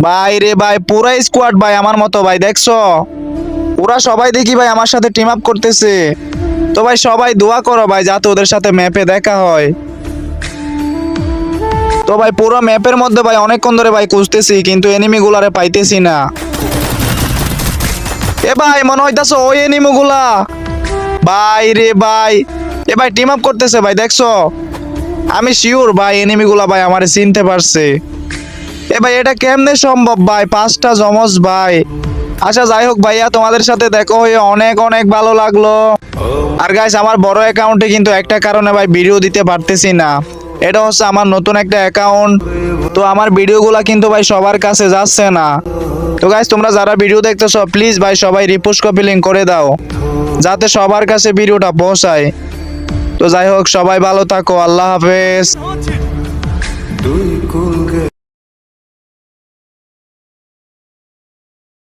ভাই রে ভাই, পুরা স্কোয়াড ভাই আমার মতো ভাই, দেখছো ওরা সবাই দেখি ভাই আমার সাথে টিম আপ করতেছে। তো ভাই সবাই দোয়া করো ভাই যাতে ওদের সাথে ম্যাপে দেখা হয়। তো ভাই পুরো ম্যাপের মধ্যে ভাই অনেকক্ষণ ধরে ভাই খুঁজতেছি কিন্তু এনিমি গুলারে পাইতেছি না। এ ভাই মনে হইতাছে ওই এনিমি গুলা। ভাই রে ভাই, এ ভাই টিম আপ করতেছে ভাই, দেখছো আমি শিওর ভাই এনিমি গুলা ভাই আমারে চিনতে পারছে। এ ভাই এটা কেমনে সম্ভব ভাই, পাঁচটা জমজ ভাই। আচ্ছা যাই হোক ভাইয়া, তোমাদের সাথে দেখা হয়ে অনেক অনেক ভালো লাগলো। আর গাইস আমার বড় অ্যাকাউন্টে কিন্তু একটা কারণে ভাই ভিডিও দিতে পারতেছি না, এটা হচ্ছে আমার নতুন একটা অ্যাকাউন্ট। তো আমার ভিডিওগুলা কিন্তু ভাই সবার কাছে যাচ্ছে না। তো গাইস তোমরা যারা ভিডিও দেখতেছো প্লিজ ভাই সবাই রিপোস্ট কপি লিংক করে দাও যাতে সবার কাছে ভিডিওটা পৌঁছায়। তো যাই হোক সবাই ভালো থাকো, আল্লাহ হাফেজ।